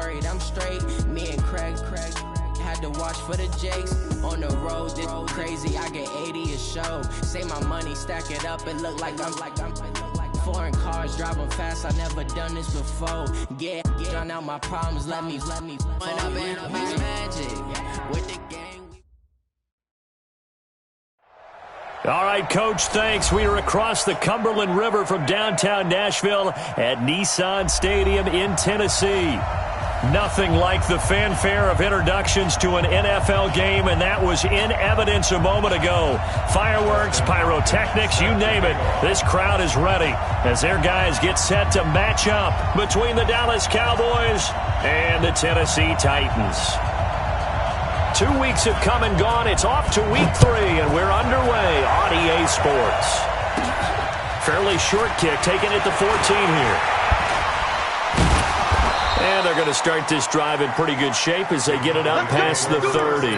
worried, I'm straight. Me and Craig had to watch for the Jakes. On the road, this crazy, I get 80 a show. Say my money, stack it up, it look like I'm foreign cars, driving fast, I never done this before. Get drown out my problems, let me When up in a magic with the game. All right, Coach, thanks. We are across the Cumberland River from downtown Nashville at Nissan Stadium in Tennessee. Nothing like the fanfare of introductions to an NFL game, and that was in evidence a moment ago. Fireworks, pyrotechnics, you name it. This crowd is ready as their guys get set to match up between the Dallas Cowboys and the Tennessee Titans. 2 weeks have come and gone. It's off to week 3, and we're underway on EA Sports. Fairly short kick, taken at the 14 here. And they're going to start this drive in pretty good shape as they get it out past the 30.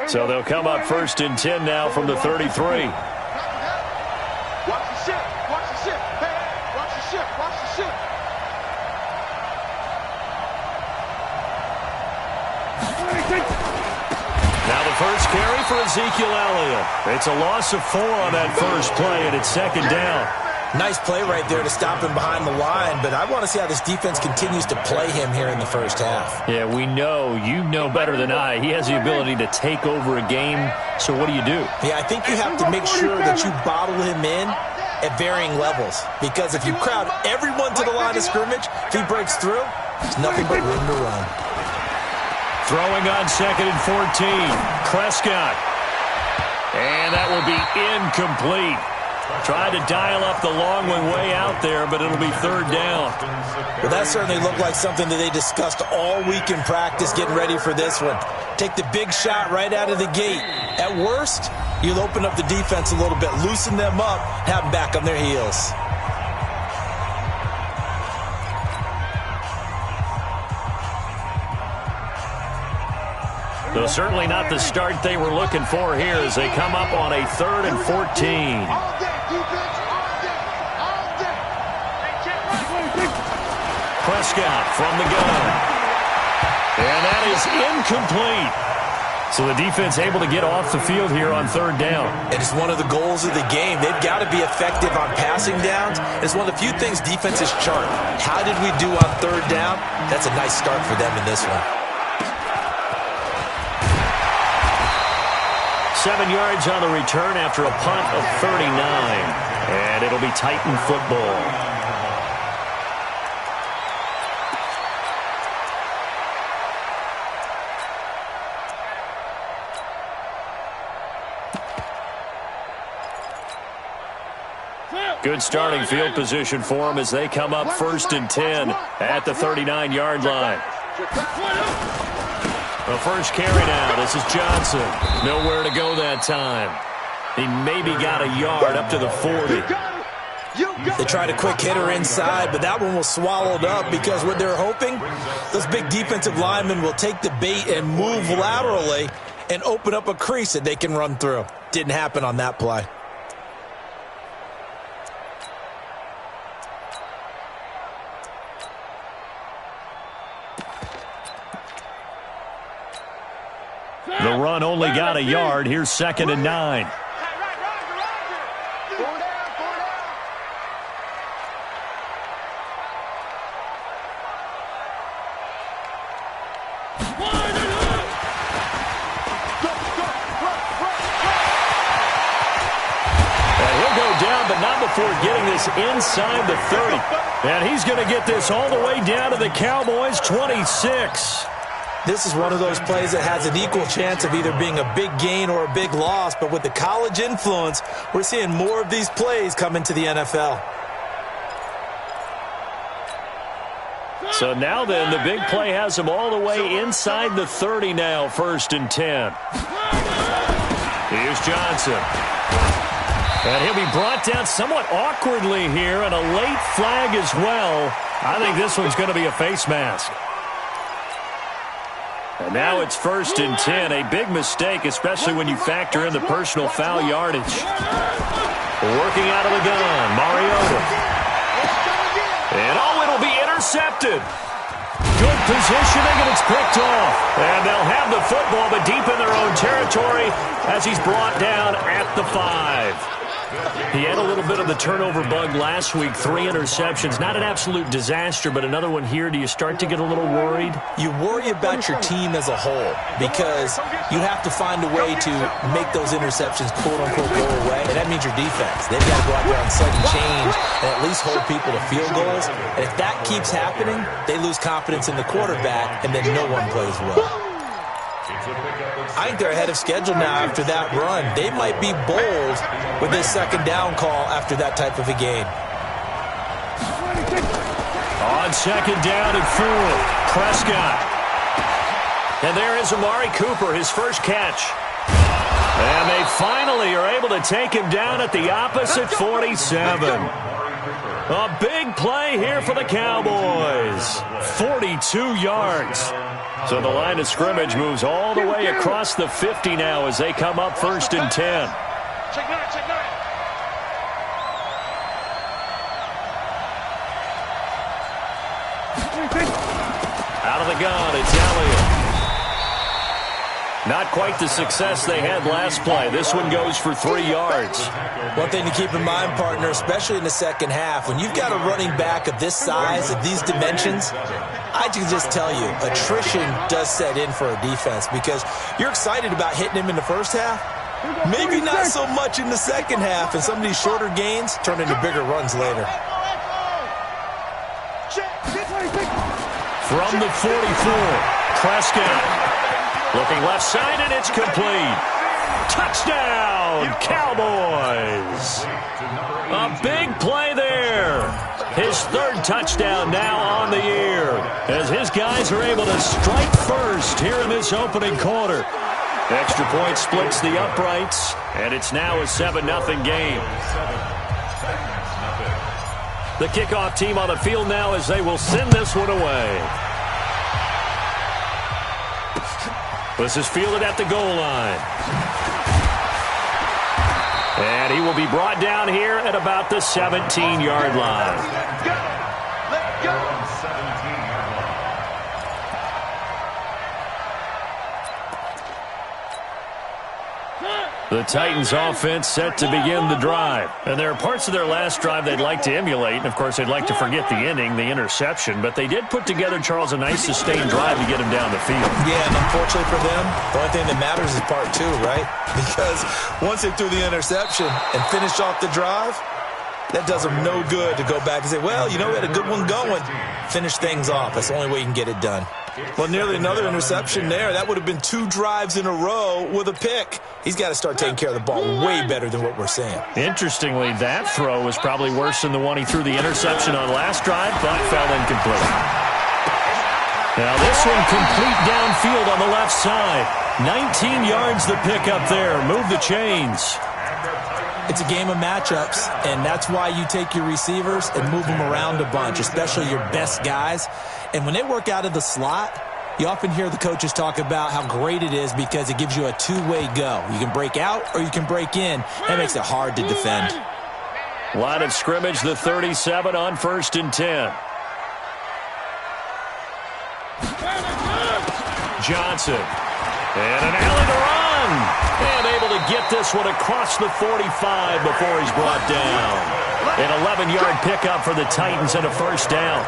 So they'll come up 1st and 10 now from the 33. Watch the ship. Watch the ship. Hey, watch the ship. Watch the ship. Now the first carry for Ezekiel Elliott. It's a loss of 4 on that first play, and it's 2nd down. Nice play right there to stop him behind the line, but I want to see how this defense continues to play him here in the first half. Yeah, we know. You know better than I. He has the ability to take over a game, so what do you do? Yeah, I think you have to make sure that you bottle him in at varying levels, because if you crowd everyone to the line of scrimmage, if he breaks through, there's nothing but room to run. Throwing on 2nd and 14. Prescott. And that will be incomplete. Tried to dial up the long one way out there, but it'll be 3rd down. Well, that certainly looked like something that they discussed all week in practice getting ready for this one. Take the big shot right out of the gate. At worst, you'll open up the defense a little bit, loosen them up, have them back on their heels. So certainly not the start they were looking for here as they come up on a 3rd and 14. All day, defense. All day. Prescott from the gun. And that is incomplete. So the defense able to get off the field here on 3rd down. And it's one of the goals of the game. They've got to be effective on passing downs. It's one of the few things defenses chart. How did we do on 3rd down? That's a nice start for them in this one. 7 yards on the return after a punt of 39. And it'll be Titan football. Good starting field position for them as they come up 1st and 10 at the 39-yard line. The first carry now. This is Johnson. Nowhere to go that time. He maybe got a yard up to the 40. They tried a quick hitter inside, but that one was swallowed up because what they're hoping, those big defensive linemen will take the bait and move laterally and open up a crease that they can run through. Didn't happen on that play. The run only got a yard. Here's 2nd and 9. And he'll go down, but not before getting this inside the 30. And he's going to get this all the way down to the Cowboys' 26. This is one of those plays that has an equal chance of either being a big gain or a big loss, but with the college influence, we're seeing more of these plays come into the NFL. So now then, the big play has him all the way inside the 30 now, 1st and 10. Here's Johnson. And he'll be brought down somewhat awkwardly here, and a late flag as well. I think this one's going to be a face mask. And now it's 1st and 10. A big mistake, especially when you factor in the personal foul yardage. Working out of the gun, Mariota. And it'll be intercepted. Good positioning, and it's picked off. And they'll have the football, but deep in their own territory as he's brought down at the 5. He had a little bit of the turnover bug last week, 3 interceptions. Not an absolute disaster, but another one here. Do you start to get a little worried? You worry about your team as a whole because you have to find a way to make those interceptions, quote-unquote, go away. And that means your defense. They've got to go out there on sudden change and at least hold people to field goals. And if that keeps happening, they lose confidence in the quarterback, and then no one plays well. I think they're ahead of schedule now after that run. They might be bold with this 2nd down call after that type of a game. On 2nd down and 4, Prescott. And there is Amari Cooper, his first catch. And they finally are able to take him down at the opposite 47. A big play here for the Cowboys. 42 yards. So the line of scrimmage moves all the way across the 50 now as they come up 1st and 10. Check 9, check 9. Out of the gun, it's Elliott. Not quite the success they had last play. This one goes for 3 yards. One thing to keep in mind, partner, especially in the second half, when you've got a running back of this size, of these dimensions, I can just tell you, attrition does set in for a defense because you're excited about hitting him in the first half. Maybe not so much in the second half, and some of these shorter gains turn into bigger runs later. From the 44, Prescott. Looking left side, and it's complete. Touchdown, Cowboys. A big play there. His 3rd touchdown now on the year as his guys are able to strike first here in this opening quarter. Extra point splits the uprights, and it's now a 7-0 game. The kickoff team on the field now as they will send this one away. This is fielded at the goal line. And he will be brought down here at about the 17-yard line. Let's go. The Titans offense set to begin the drive. And there are parts of their last drive they'd like to emulate. And, of course, they'd like to forget the ending, the interception. But they did put together, Charles, a nice sustained drive to get him down the field. Yeah, and unfortunately for them, the only thing that matters is part 2, right? Because once they threw the interception and finished off the drive, that does them no good to go back and say, well, you know, we had a good one going. Finish things off. That's the only way you can get it done. Well, nearly another interception there. That would have been 2 drives in a row with a pick. He's got to start taking care of the ball way better than what we're seeing. Interestingly, that throw was probably worse than the one he threw the interception on last drive, but fell incomplete. Now this one complete downfield on the left side. 19 yards the pick up there. Move the chains. It's a game of matchups, and that's why you take your receivers and move them around a bunch, especially your best guys. And when they work out of the slot, you often hear the coaches talk about how great it is because it gives you a 2-way go. You can break out or you can break in. That makes it hard to defend. Line of scrimmage, the 37 on 1st and 10. Johnson. And an alley to run. And able to get this one across the 45 before he's brought down. An 11-yard pickup for the Titans and a 1st down.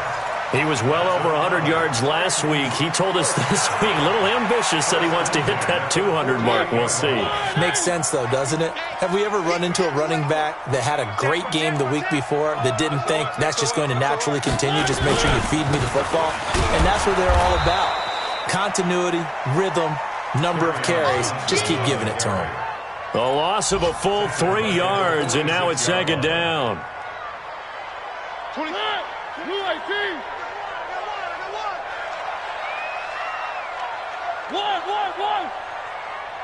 He was well over 100 yards last week. He told us this week, a little ambitious, said he wants to hit that 200 mark. We'll see. Makes sense, though, doesn't it? Have we ever run into a running back that had a great game the week before that didn't think that's just going to naturally continue? Just make sure you feed me the football. And that's what they're all about. Continuity, rhythm, number of carries. Just keep giving it to him. A loss of a full 3 yards, and now it's 2nd down. 29, 218. One.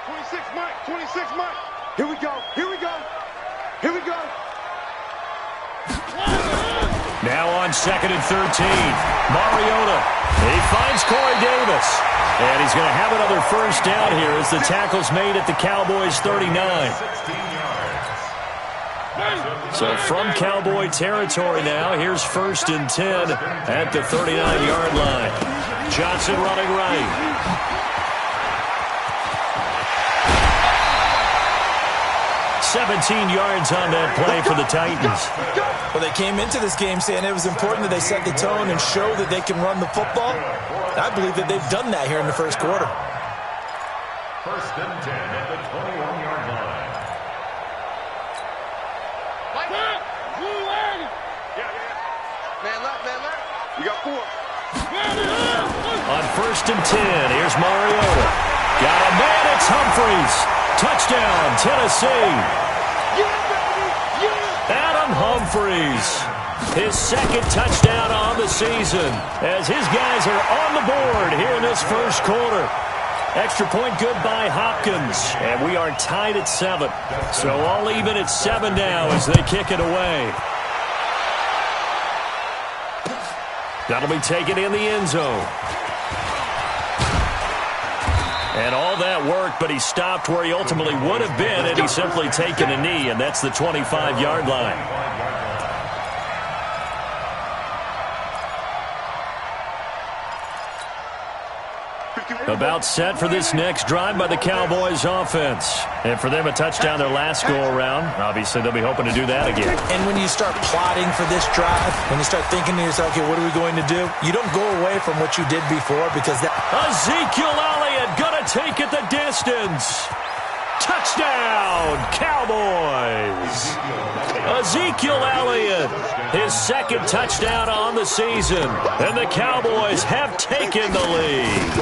26, Mike. 26, Mike. Here we go. Now on on 2nd and 13. Mariota. He finds Corey Davis. And he's going to have another first down here as the tackle's made at the Cowboys' 39. So from Cowboy territory now, here's 1st and 10 at the 39-yard line. Johnson running right. 17 yards on that play for the Titans. Well, they came into this game saying it was important that they set the tone and show that they can run the football. I believe that they've done that here in the first quarter. 1st and 10 at the 21-yard line. Man left. You got 4. On 1st and 10, here's Mariota. Got a man, it's Humphries. Touchdown, Tennessee. Adam Humphries. His 2nd touchdown on the season as his guys are on the board here in this first quarter. Extra point good by Hopkins. And we are tied at 7. So all even at 7 now as they kick it away. That'll be taken in the end zone. And all that worked, but he stopped where he ultimately would have been, and he's simply taken a knee, and that's the 25-yard line. About set for this next drive by the Cowboys offense. And for them, a touchdown their last go-around. Obviously, they'll be hoping to do that again. And when you start plotting for this drive, when you start thinking to yourself, okay, what are we going to do? You don't go away from what you did before because that... Ezekiel Elliott gonna take it the distance. Touchdown, Cowboys. Ezekiel Elliott, his 2nd touchdown on the season. And the Cowboys have taken the lead.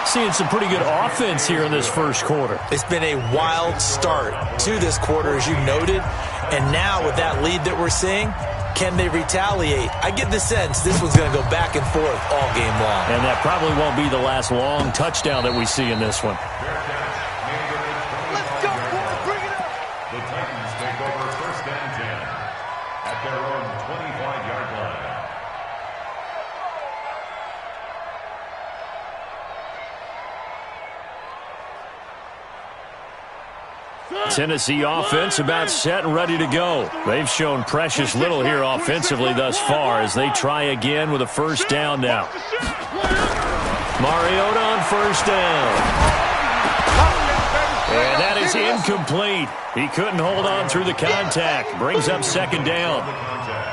Seeing some pretty good offense here in this first quarter. It's been a wild start to this quarter, as you noted. And now with that lead that we're seeing, can they retaliate? I get the sense this one's going to go back and forth all game long. And that probably won't be the last long touchdown that we see in this one. Let's go, boys. Bring it up. The Titans take over 1st and 10 at their own 25-yard line. Tennessee offense about set and ready to go. They've shown precious little here offensively thus far as they try again with a first down now. Mariota on first down. And that is incomplete. He couldn't hold on through the contact. Brings up 2nd down.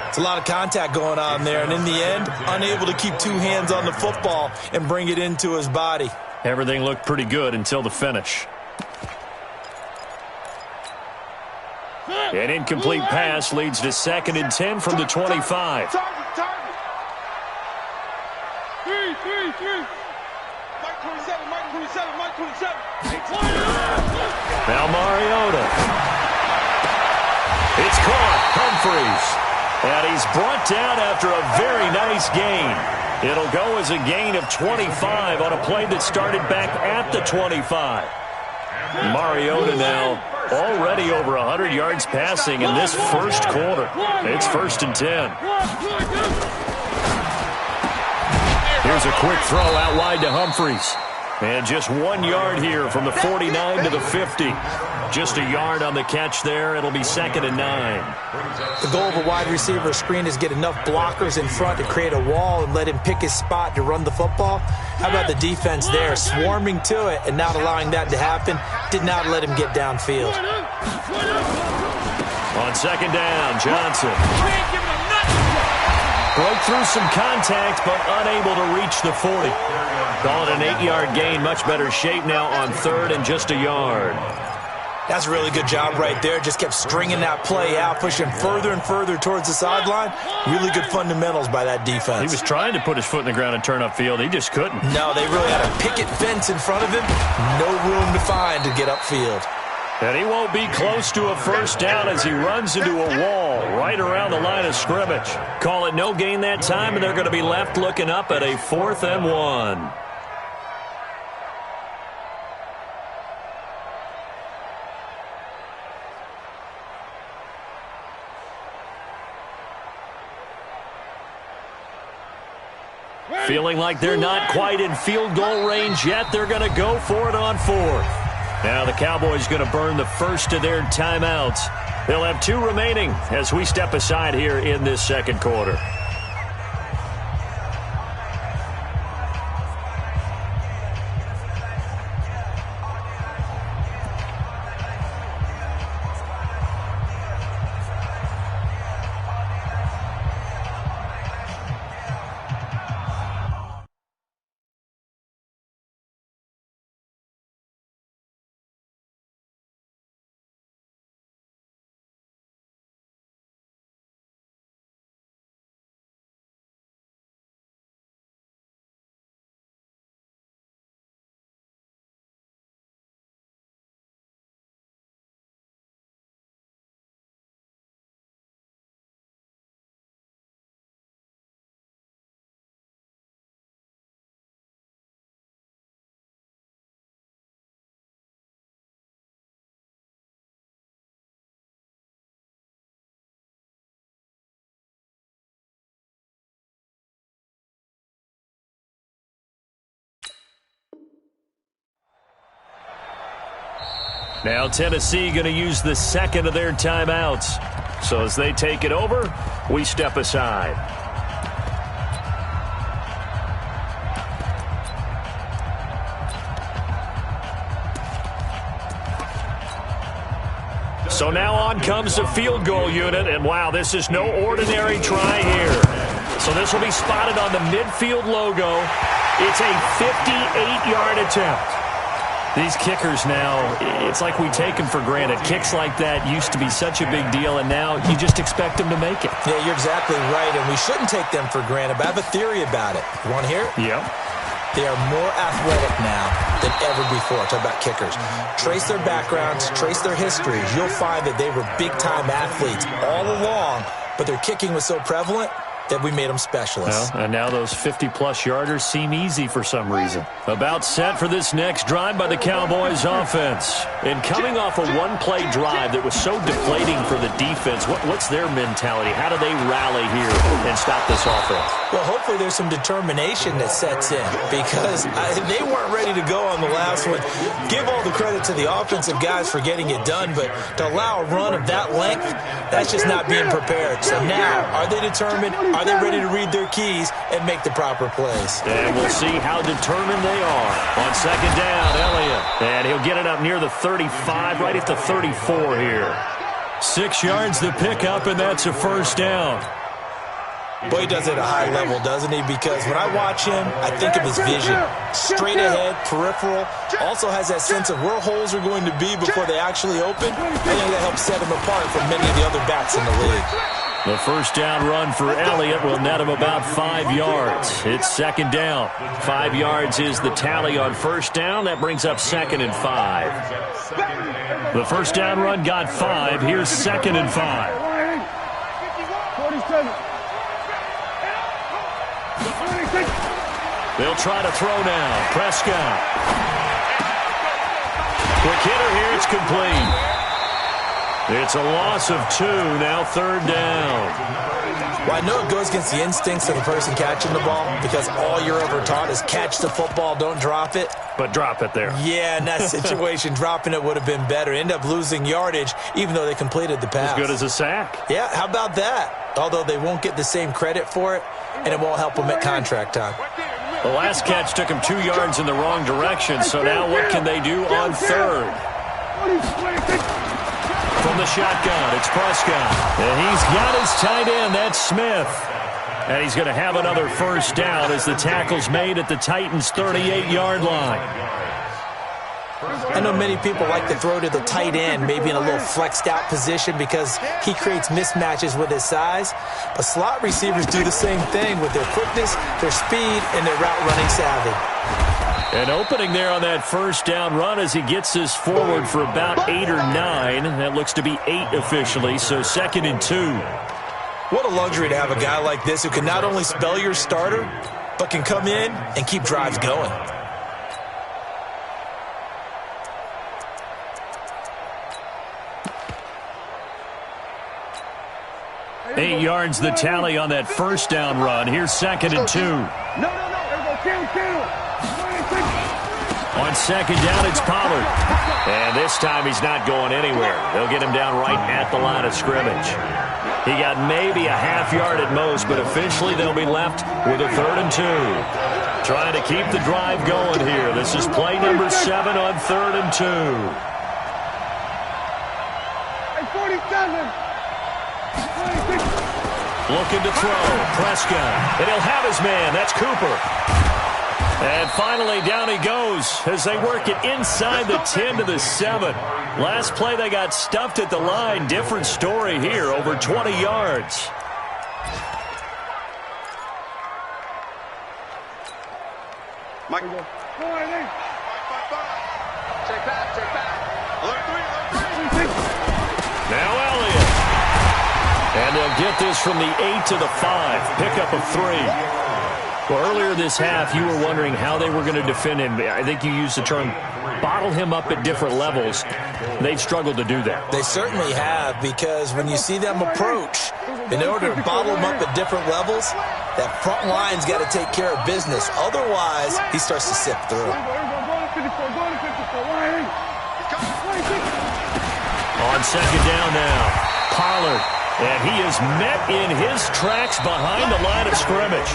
It's a lot of contact going on there, and in the end, unable to keep 2 hands on the football and bring it into his body. Everything looked pretty good until the finish. An incomplete pass leads to 2nd and 10 from the 25. Target. 3. Mike 27. Now Mariota. It's caught. Humphries. And he's brought down after a very nice gain. It'll go as a gain of 25 on a play that started back at the 25. Mariota now already over 100 yards passing in this first quarter. It's 1st and 10. Here's a quick throw out wide to Humphries. And just 1 yard here from the 49 to the 50. Just a yard on the catch there. It'll be 2nd and 9. The goal of a wide receiver screen is get enough blockers in front to create a wall and let him pick his spot to run the football. How about the defense there, swarming to it and not allowing that to happen? Did not let him get downfield. On 2nd down, Johnson. Broke through some contact, but unable to reach the 40. Call it an 8-yard gain. Much better shape now on 3rd and just a yard. That's a really good job right there. Just kept stringing that play out, pushing further and further towards the sideline. Really good fundamentals by that defense. He was trying to put his foot in the ground and turn upfield. He just couldn't. No, they really had a picket fence in front of him. No room to find to get upfield. And he won't be close to a first down as he runs into a wall right around the line of scrimmage. Call it no gain that time, and they're going to be left looking up at a 4th and 1. Feeling like they're not quite in field goal range yet. They're going to go for it on fourth. Now the Cowboys going to burn the first of their timeouts. They'll have 2 remaining as we step aside here in this second quarter. Now Tennessee going to use the second of their timeouts. So as they take it over, we step aside. So now on comes the field goal unit, and wow, this is no ordinary try here. So this will be spotted on the midfield logo. It's a 58-yard attempt. These kickers now, it's like we take them for granted. Kicks like that used to be such a big deal, and now you just expect them to make it. Yeah, you're exactly right, and we shouldn't take them for granted, but I have a theory about it. You want to hear it? Yep. They are more athletic now than ever before. Talk about kickers. Trace their backgrounds, trace their histories. You'll find that they were big-time athletes all along, but their kicking was so prevalent that we made them specialists. Well, and now those 50-plus yarders seem easy for some reason. About set for this next drive by the Cowboys offense. And coming off a one-play drive that was so deflating for the defense, what's their mentality? How do they rally here and stop this offense? Well, hopefully there's some determination that sets in because they weren't ready to go on the last one. Give all the credit to the offensive guys for getting it done, but to allow a run of that length, that's just not being prepared. So now, are they determined? Are they ready to read their keys and make the proper plays? And we'll see how determined they are. On second down, Elliott. And he'll get it up near the 35, right at the 34 here. 6 yards the pickup, and that's a first down. Boy, he does it at a high level, doesn't he? Because when I watch him, I think of his vision. Straight ahead, peripheral. Also has that sense of where holes are going to be before they actually open. I think that helps set him apart from many of the other backs in the league. The first down run for Elliott will net him about 5 yards. It's second down. 5 yards is the tally on first down. That brings up 2nd and 5. The first down run got 5. Here's 2nd and 5. They'll try to throw now. Prescott. Quick hitter here. It's complete. It's a loss of 2. Now 3rd down. Well, I know it goes against the instincts of the person catching the ball because all you're ever taught is catch the football, don't drop it. But drop it there. Yeah, in that situation, dropping it would have been better. End up losing yardage even though they completed the pass. As good as a sack. Yeah, how about that? Although they won't get the same credit for it, and it won't help them at contract time. The last catch took him 2 yards in the wrong direction, so now what can they do on 3rd? From the shotgun, it's Prescott. And he's got his tight end, that's Smith. And he's going to have another first down as the tackle's made at the Titans' 38-yard line. I know many people like to throw to the tight end, maybe in a little flexed out position because he creates mismatches with his size. But slot receivers do the same thing with their quickness, their speed, and their route running savvy. An opening there on that first down run as he gets this forward for about 8 or 9. That looks to be 8 officially, so 2nd and 2. What a luxury to have a guy like this who can not only spell your starter, but can come in and keep drives going. 8 yards the tally on that first down run. Here's 2nd and 2. No. Kill. On second down, it's Pollard. And this time he's not going anywhere. They'll get him down right at the line of scrimmage. He got maybe a half yard at most, but officially they'll be left with a 3rd and 2. Trying to keep the drive going here. This is play number 7 on 3rd and 2. 47. Looking to throw. Prescott. And he'll have his man. That's Cooper. And finally, down he goes as they work it inside the 10 to the 7. Last play, they got stuffed at the line. Different story here, over 20 yards. Mike. Check back. Alert 3. Now Elliott. And they'll get this from the 8 to the 5. Pickup of 3. Well, earlier this half, you were wondering how they were going to defend him. I think you used the term bottle him up at different levels. They've struggled to do that. They certainly have, because when you see them approach, in order to bottle him up at different levels, that front line's got to take care of business. Otherwise, he starts to sip through. On second down now, Pollard. And he is met in his tracks behind the line of scrimmage.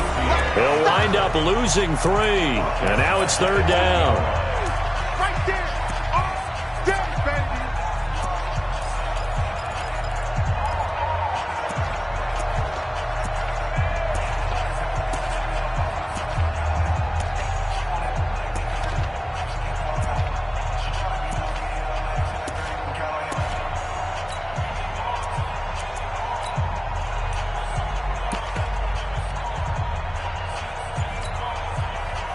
He'll wind up losing 3. And now it's 3rd down. Right there. Baby.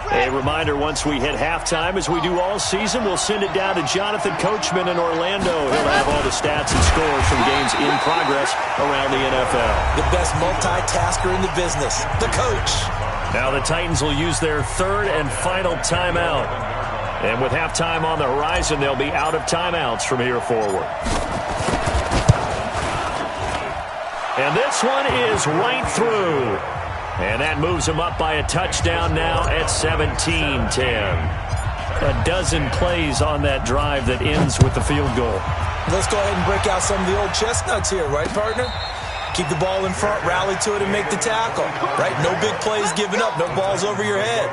A reminder, once we hit halftime, as we do all season, we'll send it down to Jonathan Coachman in Orlando. He'll have all the stats and scores from games in progress around the NFL. The best multitasker in the business, the coach. Now the Titans will use their 3rd and final timeout. And with halftime on the horizon, they'll be out of timeouts from here forward. And this one is right through. And that moves him up by a touchdown now at 17-10. A dozen plays on that drive that ends with the field goal. Let's go ahead and break out some of the old chestnuts here, right, partner? Keep the ball in front, rally to it, and make the tackle, right? No big plays given up, no balls over your head.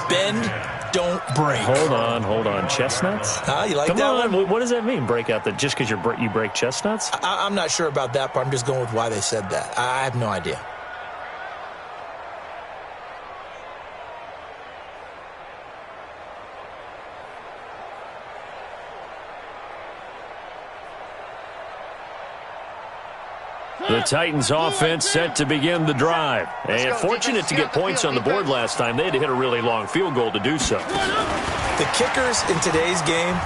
Bend, don't break. Hold on. Chestnuts? You like Come that on. one? What does that mean, break out? Just because you break chestnuts? I'm not sure about that part. I'm just going with why they said that. I have no idea. The Titans offense set to begin the drive. And fortunate to get points on the board last time. They had to hit a really long field goal to do so. The kickers in today's game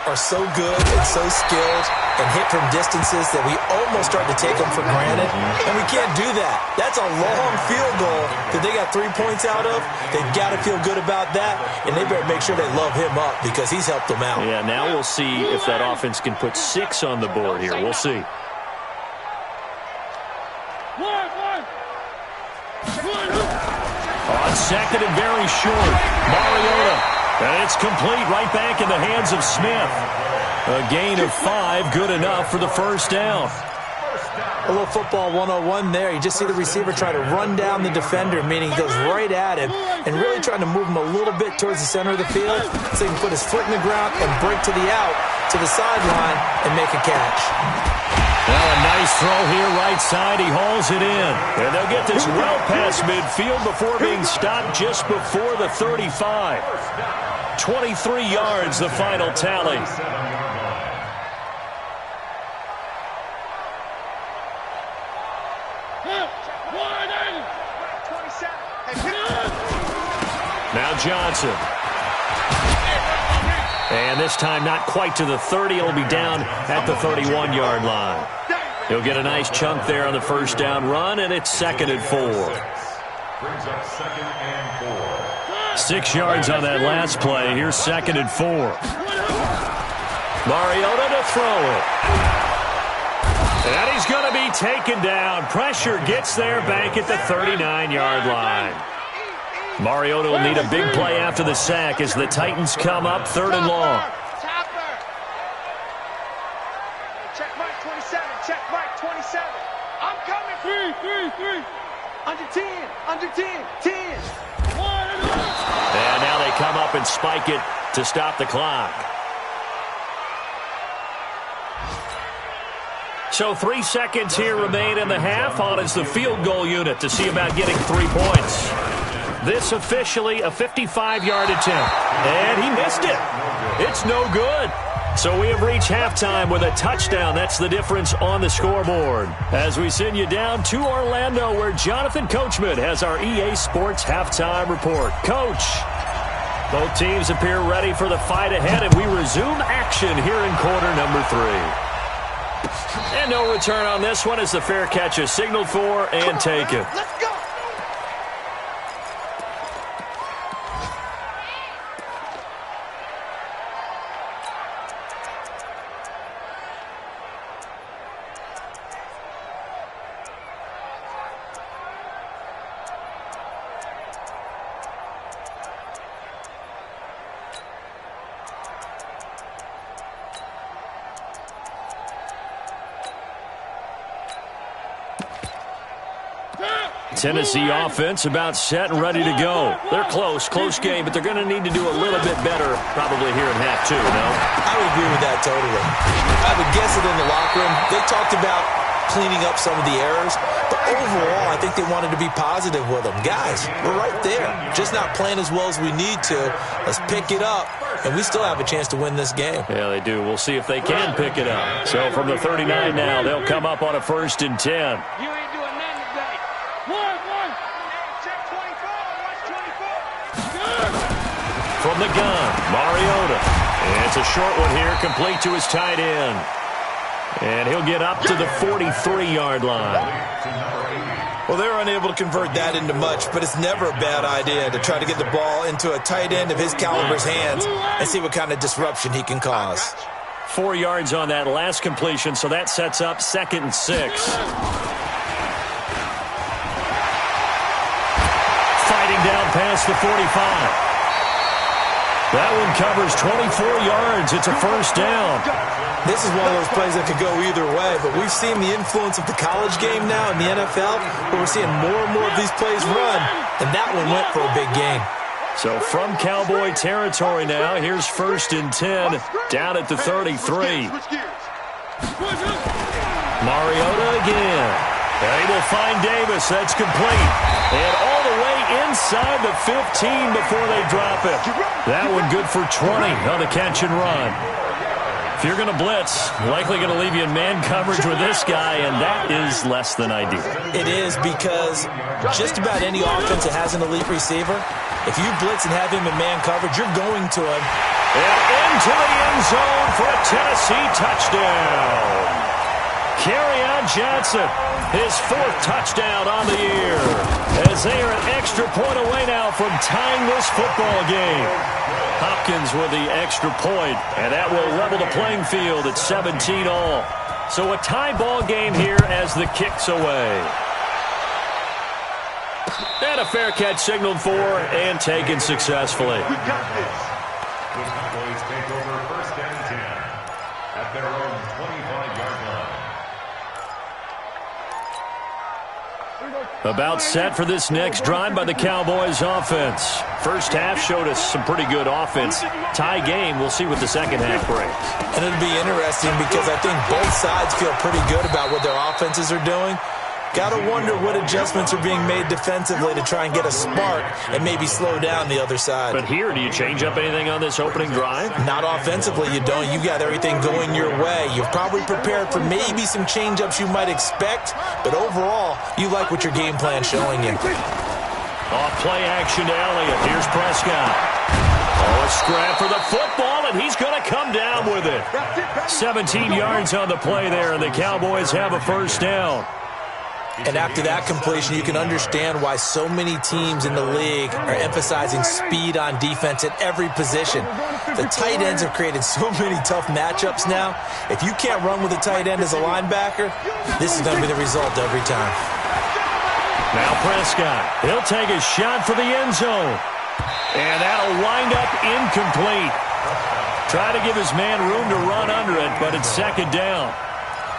are so good and so skilled and hit from distances that we almost start to take them for granted. And we can't do that. That's a long field goal that they got 3 points out of. They've got to feel good about that. And they better make sure they love him up because he's helped them out. Yeah, now we'll see if that offense can put 6 on the board here. We'll see. On second and very short, Mariota. And it's complete right back in the hands of Smith. A gain of 5, good enough for the first down. A little football 101 there. You just see the receiver try to run down the defender, meaning he goes right at him and really trying to move him a little bit towards the center of the field so he can put his foot in the ground and break to the out, to the sideline, and make a catch. Well, a nice throw here, right side. He hauls it in. And they'll get this well past midfield before being stopped just before the 35. 23 yards, the final tally. Now Johnson. And this time not quite to the 30. It'll be down at the 31-yard line. He'll get a nice chunk there on the first down run, and it's 2nd and 4. Brings up 2nd and 4. 6 yards on that last play. Here's 2nd and 4. Mariota to throw it. And he's going to be taken down. Pressure gets there back at the 39-yard line. Mariota will need a big play after the sack as the Titans come up 3rd and long. Check Mike 27. Check Mike 27. I'm coming. 3. Under 10. Under 10. 10. And now they come up and spike it to stop the clock. So 3 seconds here remain in the half on as the field goal unit to see about getting 3 points. This officially a 55-yard attempt. And he missed it. It's no good. So we have reached halftime with a touchdown. That's the difference on the scoreboard. As we send you down to Orlando, where Jonathan Coachman has our EA Sports halftime report. Coach, both teams appear ready for the fight ahead, and we resume action here in quarter number 3. And no return on this one as the fair catch is signaled for and taken. Let's go. Tennessee offense about set and ready to go. They're close game, but they're going to need to do a little bit better probably here in half 2, no? I would agree with that totally. I would guess it in the locker room. They talked about cleaning up some of the errors, but overall, I think they wanted to be positive with them. Guys, we're right there. Just not playing as well as we need to. Let's pick it up, and we still have a chance to win this game. Yeah, they do. We'll see if they can pick it up. So from the 39 now, they'll come up on a 1st and 10. You ain't doing nothing today. One. Check 24. Watch 24. From the gun, Mariota. And it's a short one here, complete to his tight end. And he'll get up to the 43-yard line. Well, they're unable to convert that into much, but it's never a bad idea to try to get the ball into a tight end of his caliber's hands and see what kind of disruption he can cause. 4 yards on that last completion, so that sets up 2nd and 6. Fighting down past the 45. That one covers 24 yards. It's a 1st down. This is one of those plays that could go either way, but we've seen the influence of the college game now in the NFL, where we're seeing more and more of these plays run, and that one went for a big gain. So from Cowboy territory now, here's 1st and 10, down at the 33. Mariota again. And he will find Davis. That's complete. And all the way inside the 15 before they drop it. That one good for 20 on the catch and run. If you're going to blitz, likely going to leave you in man coverage with this guy, and that is less than ideal. It is, because just about any offense that has an elite receiver, if you blitz and have him in man coverage, you're going to him. And into the end zone for a Tennessee touchdown. Kerryon Johnson, his 4th touchdown on the year, as they are an extra point away now from tying this football game. Hopkins with the extra point, and that will level the playing field at 17 all. So a tie ball game here as the kick's away. And a fair catch signaled for and taken successfully. We got this. The Cowboys take over 1st and 10 at their own 25-yard line. About set for this next drive by the Cowboys offense. First half showed us some pretty good offense. Tie game, we'll see what the second half brings. And it'll be interesting because I think both sides feel pretty good about what their offenses are doing. Got to wonder what adjustments are being made defensively to try and get a spark and maybe slow down the other side. But here, do you change up anything on this opening drive? Not offensively, you don't. You got everything going your way. You've probably prepared for maybe some change-ups you might expect, but overall, you like what your game plan's showing you. Off play action to Elliott. Here's Prescott. Oh, a scrap for the football, and he's going to come down with it. 17 yards on the play there, and the Cowboys have a 1st down. And after that completion, you can understand why so many teams in the league are emphasizing speed on defense at every position. The tight ends have created so many tough matchups now. If you can't run with a tight end as a linebacker, this is going to be the result every time. Now Prescott. He'll take a shot for the end zone. And that'll wind up incomplete. Try to give his man room to run under it, but it's second down.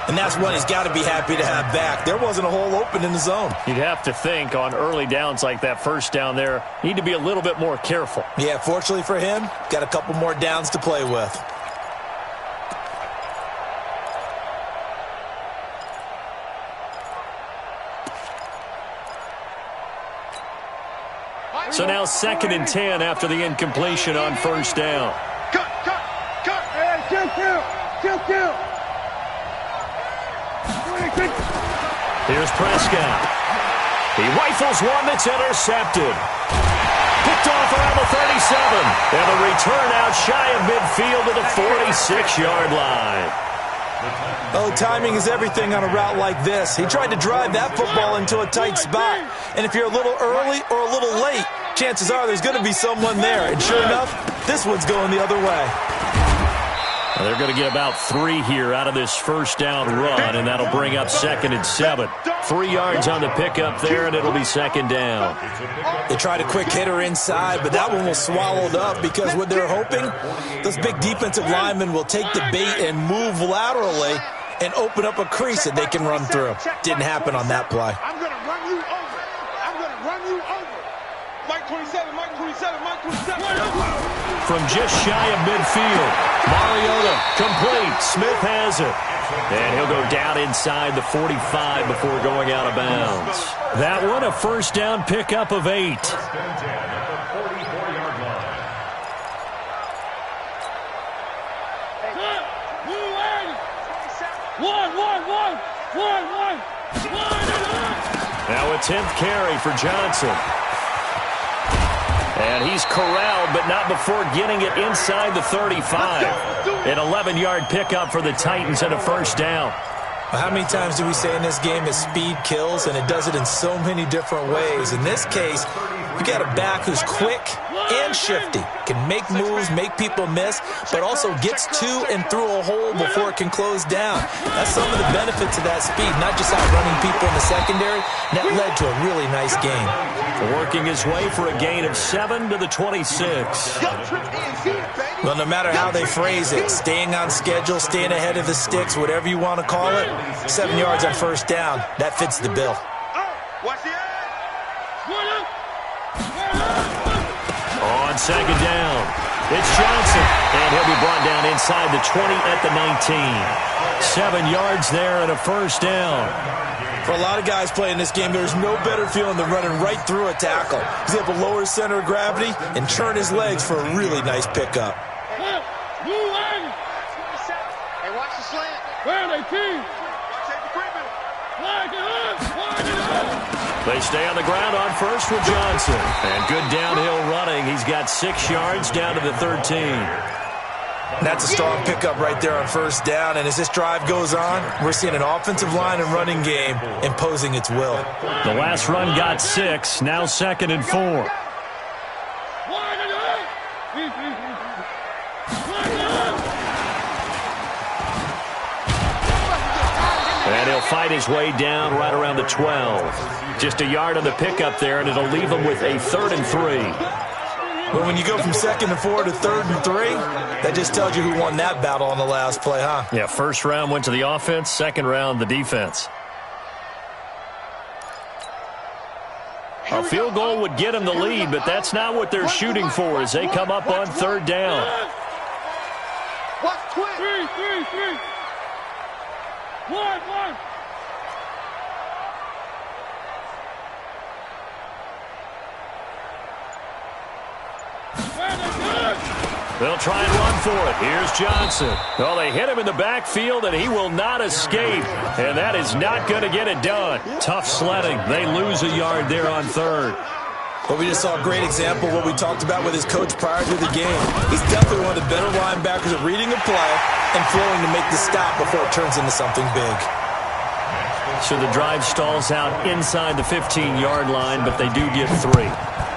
And that's one he's got to be happy to have back. There wasn't a hole open in the zone. You'd have to think on early downs like that first down there, need to be a little bit more careful. Yeah, fortunately for him, got a couple more downs to play with. So now 2nd and 10 after the incompletion on first down. Cut. Hey, kill. Here's Prescott. He rifles one that's intercepted. Picked off around the 37. And the return out shy of midfield to the 46-yard line. Oh, timing is everything on a route like this. He tried to drive that football into a tight spot. And if you're a little early or a little late, chances are there's going to be someone there. And sure enough, this one's going the other way. Well, they're going to get about 3 here out of this first down run, and that'll bring up 2nd and 7. 3 yards on the pickup there, and it'll be second down. They tried a quick hitter inside, but that one was swallowed up because what they're hoping, those big defensive linemen will take the bait and move laterally and open up a crease that they can run through. Didn't happen on that play. I'm going to run you over. Mike 27. From just shy of midfield, Mariota complete. Smith has it. And he'll go down inside the 45 before going out of bounds. That one, a first down pickup of 8. First and 10 at the 44-yard line. Now a 10th carry for Johnson. And he's corralled, but not before getting it inside the 35. An 11-yard pickup for the Titans and a first down. How many times do we say in this game that speed kills, and it does it in so many different ways? In this case, you got a back who's quick and shifty, can make moves, make people miss, but also gets to and through a hole before it can close down. That's some of the benefits of that speed, not just outrunning people in the secondary. That led to a really nice game. Working his way for a gain of 7 to the 26. Well, no matter how they phrase it, staying on schedule, staying ahead of the sticks, whatever you want to call it, 7 yards on first down, that fits the bill. On second down, it's Johnson, and he'll be brought down inside the 20 at the 19. 7 yards there and a first down. For a lot of guys playing this game, there's no better feeling than running right through a tackle. He's able to lower his center of gravity and turn his legs for a really nice pickup. Hey, watch the slant. Where are they, King? They stay on the ground on first with Johnson. And good downhill running. He's got 6 yards down to the 13. That's a strong pickup right there on first down. And as this drive goes on, we're seeing an offensive line and running game imposing its will. The last run got 6. Now 2nd and 4. And he'll fight his way down right around the 12. Just a yard on the pickup there, and it'll leave him with a 3rd and 3. But when you go from 2nd and 4 to 3rd and 3, that just tells you who won that battle on the last play, huh? Yeah, first round went to the offense, second round the defense. A field goal would get them the lead, but that's not what they're shooting for as they come up on 3rd down. Watch quick. 3. 1. They'll try and run for it. Here's Johnson. Well, they hit him in the backfield, and he will not escape. And that is not going to get it done. Tough sledding. They lose a yard there on 3rd. But we just saw a great example of what we talked about with his coach prior to the game. He's definitely one of the better linebackers at reading a play and flowing to make the stop before it turns into something big. So the drive stalls out inside the 15-yard line, but they do get 3.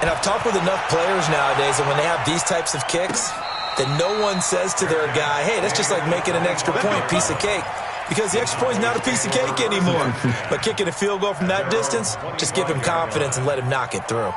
And I've talked with enough players nowadays, and when they have these types of kicks, that no one says to their guy, hey, that's just like making an extra point, piece of cake. because the extra point is not a piece of cake anymore. But kicking a field goal from that distance, just give him confidence and let him knock it through.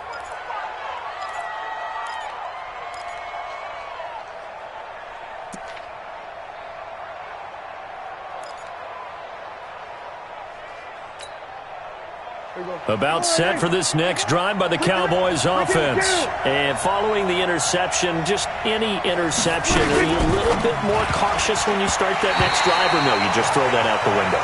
About set for this next drive by the Cowboys offense. And following the interception, just any interception, are you a little bit more cautious when you start that next drive, or no, you just throw that out the window?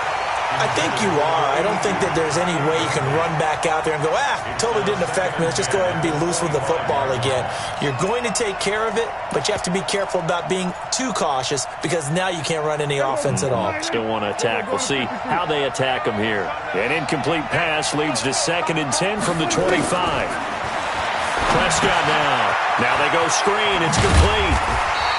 I think you are. I don't think that there's any way you can run back out there and go, totally didn't affect me. Let's just go ahead and be loose with the football again. You're going to take care of it, but you have to be careful about being too cautious because now you can't run any offense at all. Still want to attack. We'll see how they attack them here. An incomplete pass leads to 2nd and 10 from the 25. Prescott now. Now they go screen. It's complete.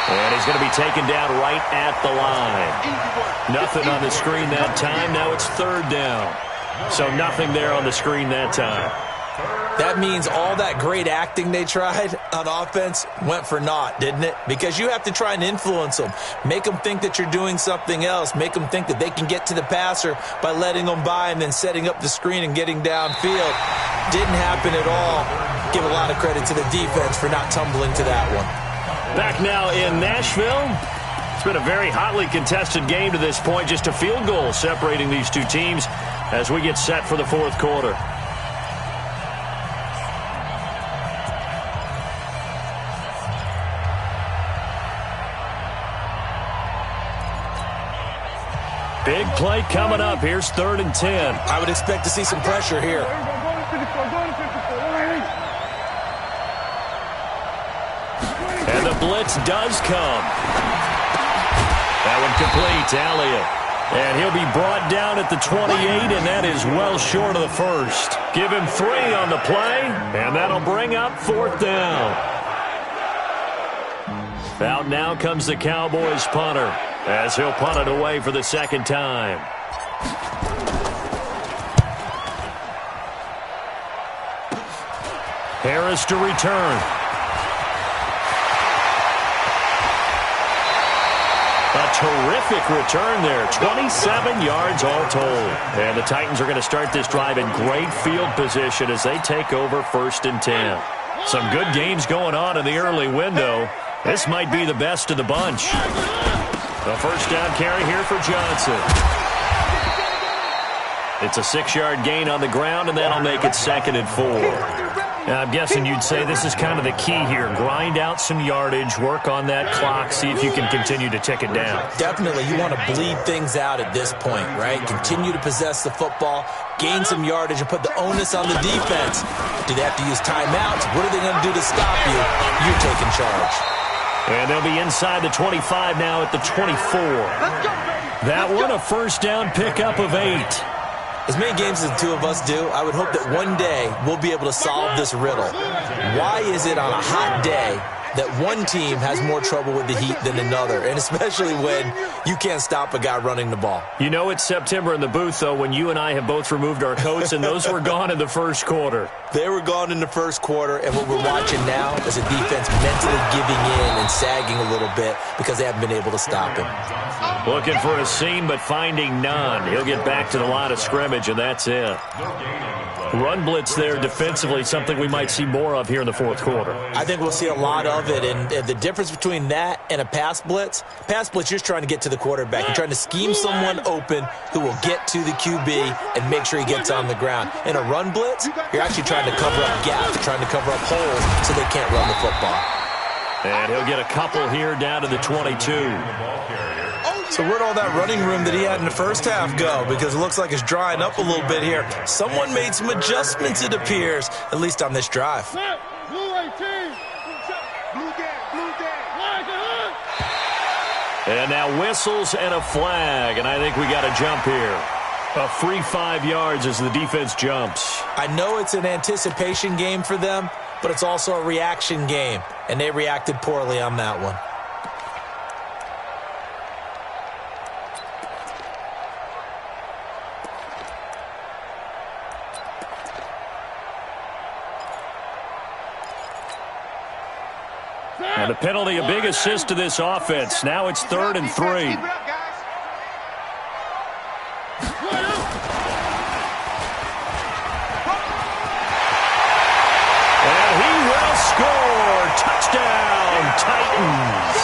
And he's going to be taken down right at the line. Nothing on the screen that time. Now it's 3rd down. So nothing there on the screen that time. That means all that great acting they tried on offense went for naught, didn't it? Because you have to try and influence them. Make them think that you're doing something else. Make them think that they can get to the passer by letting them by and then setting up the screen and getting downfield. Didn't happen at all. Give a lot of credit to the defense for not tumbling to that one. Back now in Nashville. It's been a very hotly contested game to this point. Just a field goal separating these two teams as we get set for the 4th quarter. Big play coming up. Here's 3rd and 10. I would expect to see some pressure here. And the blitz does come. That one complete to Elliott. And he'll be brought down at the 28, and that is well short of the first. Give him 3 on the play, and that'll bring up 4th down. Out now comes the Cowboys punter, as he'll punt it away for the 2nd time. Harris to return. A terrific return there. 27 yards all told. And the Titans are going to start this drive in great field position as they take over 1st and 10. Some good games going on in the early window. This might be the best of the bunch. The 1st down carry here for Johnson. It's a 6-yard gain on the ground, and that'll make it 2nd and 4. Now, I'm guessing you'd say this is kind of the key here. Grind out some yardage, work on that clock, see if you can continue to tick it down. Definitely. You want to bleed things out at this point, right? Continue to possess the football, gain some yardage, and put the onus on the defense. Do they have to use timeouts? What are they going to do to stop you? You're taking charge. And they'll be inside the 25 now at the 24. That one, a 1st down pickup of 8. As many games as the two of us do, I would hope that one day we'll be able to solve this riddle. Why is it on a hot day that one team has more trouble with the heat than another, and especially when you can't stop a guy running the ball? You know it's September in the booth, though, when you and I have both removed our coats, and those were gone in the 1st quarter. They were gone in the 1st quarter, and what we're watching now is a defense mentally giving in and sagging a little bit because they haven't been able to stop him. Looking for a seam, but finding none. He'll get back to the line of scrimmage, and that's it. Run blitz there defensively, something we might see more of here in the 4th quarter. I think we'll see a lot of it, and the difference between that and a pass blitz, you're just trying to get to the quarterback. You're trying to scheme someone open who will get to the QB and make sure he gets on the ground. In a run blitz, you're actually trying to cover up gaps, trying to cover up holes so they can't run the football. And he'll get a couple here down to the 22. So where'd all that running room that he had in the 1st half go? Because it looks like it's drying up a little bit here. Someone made some adjustments, it appears, at least on this drive. And now whistles and a flag, and I think we got a jump here. A free 5 yards as the defense jumps. I know it's an anticipation game for them, but it's also a reaction game, and they reacted poorly on that one. And a penalty, a big assist to this offense. Now it's 3rd and 3. Titans.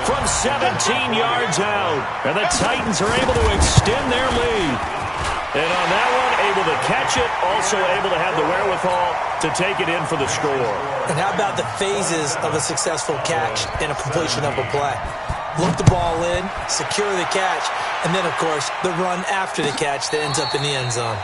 From 17 yards out. And the Titans are able to extend their lead. And on that one, able to catch it, also able to have the wherewithal to take it in for the score. And how about the phases of a successful catch and a completion of a play? Look the ball in, secure the catch, and then, of course, the run after the catch that ends up in the end zone.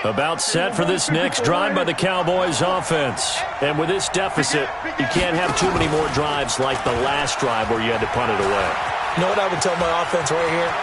About set for this next drive by the Cowboys offense. And with this deficit, you can't have too many more drives like the last drive where you had to punt it away. You know what I would tell my offense right here?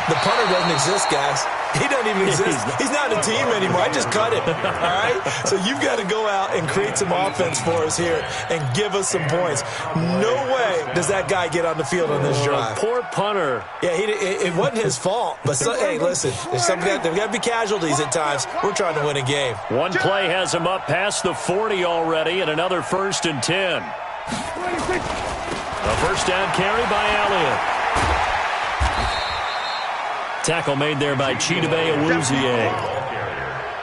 The punter doesn't exist, guys. He doesn't even exist. He's not a team anymore. I just cut him, all right? So you've got to go out and create some offense for us here and give us some points. No way does that guy get on the field on this drive. Poor punter. Yeah, it wasn't his fault. But, hey, listen, there's got to be casualties at times. We're trying to win a game. One play has him up past the 40 already, and another 1st and 10. A first down carry by Elliott. Tackle made there by Chidobe Awuzie.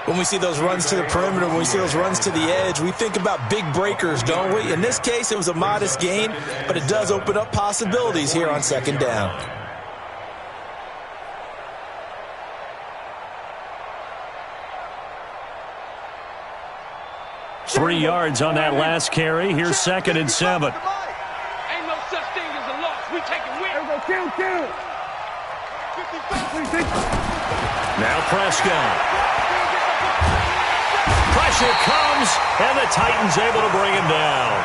When we see those runs to the perimeter, when we see those runs to the edge, we think about big breakers, don't we? In this case, it was a modest gain, but it does open up possibilities here on 2nd down. Three yards on that last carry. Here's 2nd and 7. Ain't no such thing as a loss. We take a win. Kill. Now Prescott. Pressure comes, and the Titans able to bring him down.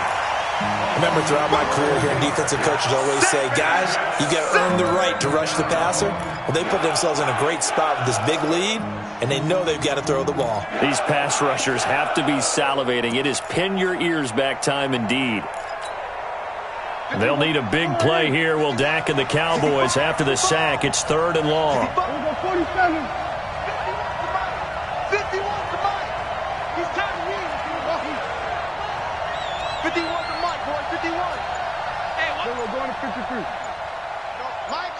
I remember throughout my career here, defensive coaches always say, guys, you got to earn the right to rush the passer. Well, they put themselves in a great spot with this big lead, and they know they've got to throw the ball. These pass rushers have to be salivating. It is pin your ears back time indeed. They'll need a big play here, will Dak and the Cowboys after the sack. It's 3rd and long. 51 to Mike. He's trying to win. 51 to Mike, boy. 51. Hey, what? We're going to 53. Mike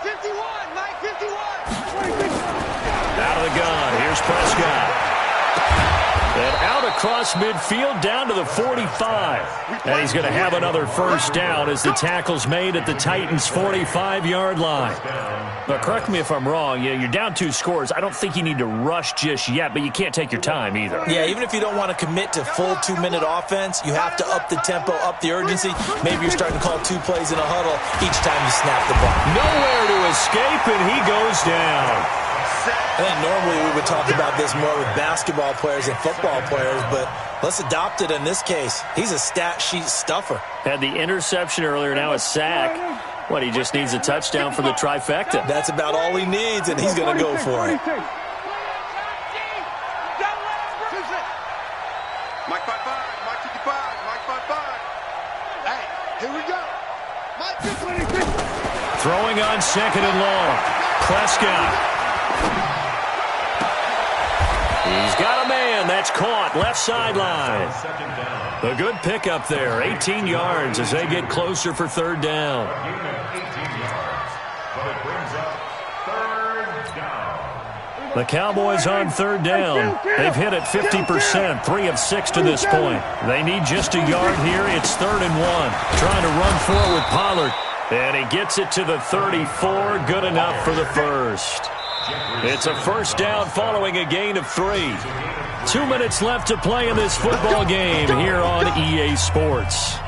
51. Mike 51. Out of the gun. Here's Prescott. And out across midfield down to the 45. And he's going to have another first down as the tackle's made at the Titans' 45-yard line. But correct me if I'm wrong. You're down 2 scores. I don't think you need to rush just yet, but you can't take your time either. Yeah, even if you don't want to commit to full 2-minute offense, you have to up the tempo, up the urgency. Maybe you're starting to call 2 plays in a huddle each time you snap the ball. Nowhere to escape, and he goes down. I think normally we would talk about this more with basketball players and football players, but let's adopt it in this case. He's a stat sheet stuffer. Had the interception earlier, now a sack. What, he just needs a touchdown for the trifecta. That's about all he needs, and he's going to go for it. Mike 55, Mike 55, Mike 55. Hey, here we go. Mike 56. Throwing on 2nd and long. Prescott. He's got a man. That's caught. Left sideline. A good pickup there. 18 yards as they get closer for 3rd down. The Cowboys on 3rd down. They've hit it 50%, 3 of 6 to this point. They need just a yard here. It's 3rd and 1. Trying to run forward with Pollard. And he gets it to the 34. Good enough for the first. It's a first down following a gain of 3. 2 minutes left to play in this football game here on EA Sports.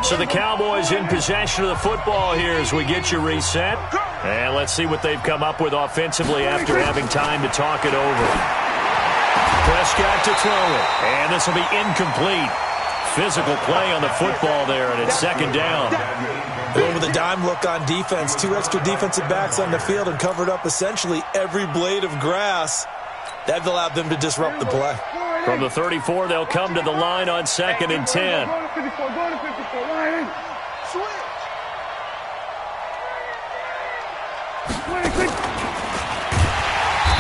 So the Cowboys in possession of the football here as we get you reset. And let's see what they've come up with offensively after having time to talk it over. Prescott to throw it. And this will be incomplete. Physical play on the football there, and it's 2nd down. With a dime look on defense, 2 extra defensive backs on the field and covered up essentially every blade of grass. That allowed them to disrupt the play. From the 34, they'll come to the line on 2nd and 10.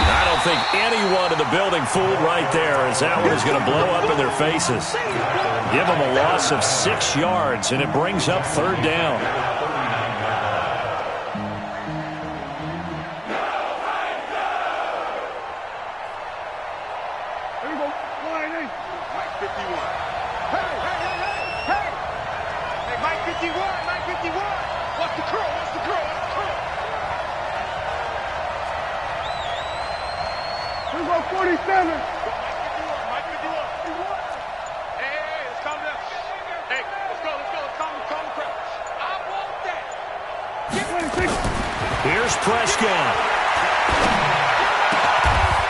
I don't think anyone in the building fooled right there as that one is going to blow up in their faces. Give them a loss of 6 yards, and it brings up 3rd down. Here's Prescott.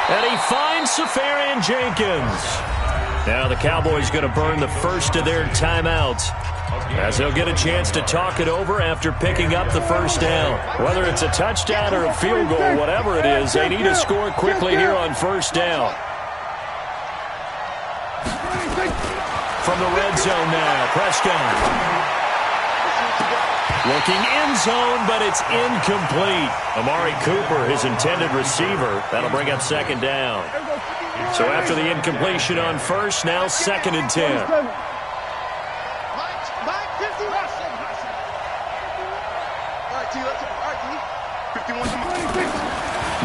And he finds Safarian-Jenkins. Now the Cowboys going to burn the first of their timeouts, as they'll get a chance to talk it over after picking up the first down. Whether it's a touchdown or a field goal, whatever it is, they need to score quickly here on first down. From the red zone now, Prescott. Looking in zone, but it's incomplete. Amari Cooper, his intended receiver. That'll bring up second down. So after the incompletion on first, now 2nd and 10.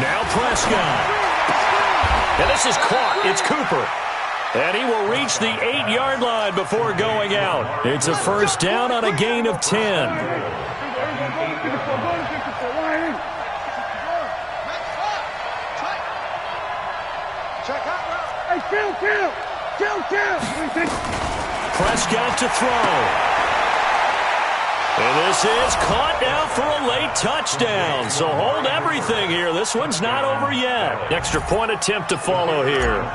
Now Prescott. And this is caught. It's Cooper. And he will reach the 8-yard line before going out. It's a first down on a gain of 10. Prescott to throw. And this is caught now for a late touchdown. So hold everything here. This one's not over yet. Extra point attempt to follow here.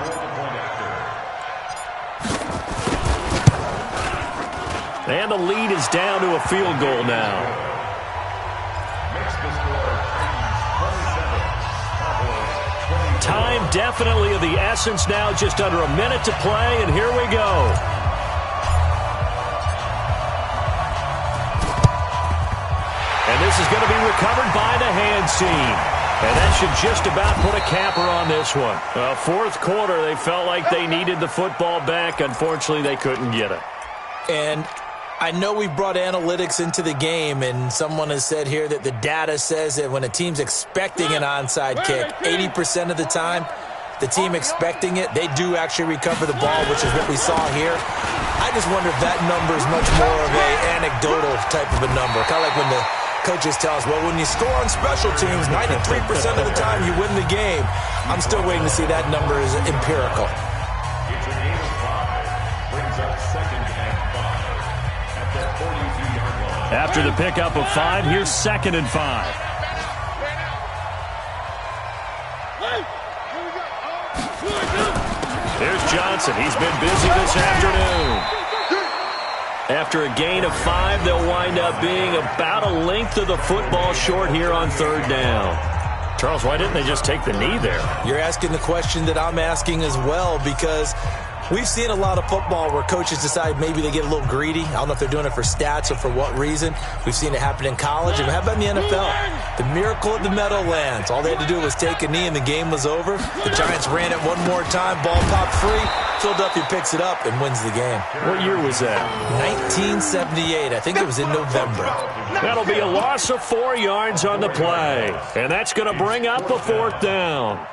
And the lead is down to a field goal now. Time definitely of the essence now, just under a minute to play, and here we go. And this is going to be recovered by the hands team. And that should just about put a capper on this one. Well, fourth quarter, they felt like they needed the football back. Unfortunately, they couldn't get it. And I know we brought analytics into the game, and someone has said here that the data says that when a team's expecting an onside kick, 80% of the time, the team expecting it, they do actually recover the ball, which is what we saw here. I just wonder if that number is much more of an anecdotal type of a number, kind of like when the coaches tell us, well, when you score on special teams, 93% of the time you win the game. I'm still waiting to see that number is empirical. It's a gain of 5. Brings up 2nd and 5 at the 42-yard line. After the pickup of 5, here's 2nd and 5. There's Johnson. He's been busy this afternoon. After a gain of 5, they'll wind up being about a length of the football short here on 3rd down. Charles, why didn't they just take the knee there? You're asking the question that I'm asking as well, because we've seen a lot of football where coaches decide maybe they get a little greedy. I don't know if they're doing it for stats or for what reason. We've seen it happen in college. And how about in the NFL? The miracle of the Meadowlands. All they had to do was take a knee and the game was over. The Giants ran it one more time. Ball popped free. Philadelphia picks it up and wins the game. What year was that? 1978. I think it was in November. That'll be a loss of 4 yards on the play. And that's going to bring up a 4th down.